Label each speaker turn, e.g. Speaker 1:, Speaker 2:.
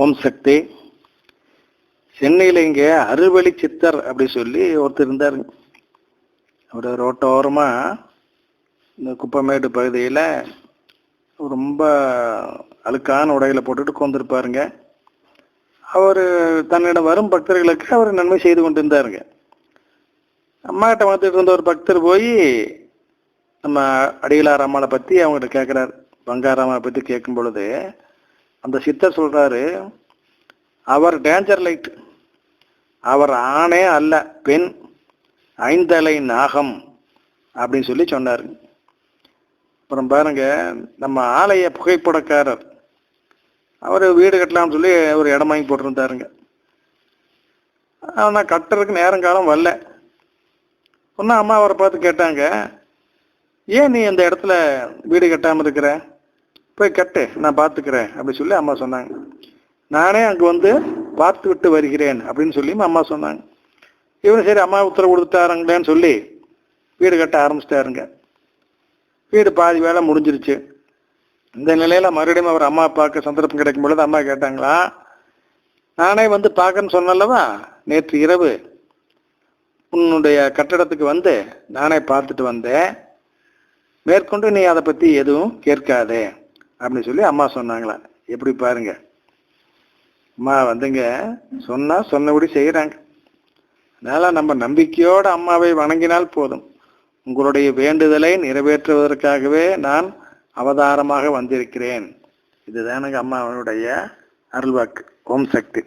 Speaker 1: ஓம் சக்தி. சென்னையில் இங்கே அறுவழி சித்தர் அப்படி சொல்லி ஒருத்தர் இருந்தாருங்க. அவர் ரோட்டோரமாக இந்த குப்பமேடு பகுதியில் ரொம்ப அழுக்கான உடைகளை போட்டுட்டு உட்காந்துருப்பாருங்க. அவர் தன்னிடம் வரும் பக்தர்களுக்கு அவர் நன்மை செய்து கொண்டு இருந்தாருங்க. அம்மாகிட்ட வந்துட்டு இருந்த ஒரு பக்தர் போய் நம்ம அடிகளார் அம்மாவை பற்றி அவங்ககிட்ட கேட்குறாரு. பங்காராமாவை பற்றி கேட்கும் பொழுது அந்த சித்தர் சொல்கிறாரு, அவர் டேஞ்சர் லைட், அவர் ஆணே அல்ல பெண், ஐந்தலை நாகம் அப்படின்னு சொல்லி சொன்னார். அப்புறம் பாருங்க, நம்ம ஆலய புகைப்படக்காரர் அவர் வீடு கட்டலாம்னு சொல்லி ஒரு இடம் வாங்கி போட்டிருந்தாருங்க. ஆனால் கட்டுறதுக்கு நேரங்காலம் வரல. ஒன்றா அம்மா அவரை பார்த்து கேட்டாங்க, ஏன் நீ அந்த இடத்துல வீடு கட்டாமல் இருக்கிற, போய் கட்டு, நான் பார்த்துக்கிறேன் அப்படி சொல்லி அம்மா சொன்னாங்க. நானே அங்கே வந்து பார்த்து விட்டு வருகிறேன் அப்படின்னு சொல்லி அம்மா சொன்னாங்க. இவரு சரி அம்மா உத்தரவு கொடுத்துட்டாருங்களேன்னு சொல்லி வீடு கட்ட ஆரம்பிச்சிட்டாருங்க. வீடு பாதி வேலை முடிஞ்சிருச்சு. இந்த நிலையில் மறுபடியும் அவர் அம்மா பார்க்க சந்தர்ப்பம் கிடைக்கும் பொழுது அம்மா கேட்டாங்களா, நானே வந்து பார்க்கன்னு சொன்னல்லவா நேற்று இரவு உன்னுடைய கட்டடத்துக்கு வந்து நானே பார்த்துட்டு வந்தேன், மேற்கொண்டு நீ அதை பற்றி எதுவும் கேட்காதே அப்படின்னு சொல்லி அம்மா சொன்னாங்களா. எப்படி பாருங்க, அம்மா வந்துங்க சொன்னால் சொன்னபடி செய்கிறாங்க. அதனால் நம்ம நம்பிக்கையோடு அம்மாவை வணங்கினால் போதும். உங்களுடைய வேண்டுதலை நிறைவேற்றுவதற்காகவே நான் அவதாரமாக வந்திருக்கிறேன். இதுதானுங்க அம்மாவனுடைய அருள்வாக்கு. ஓம் சக்தி.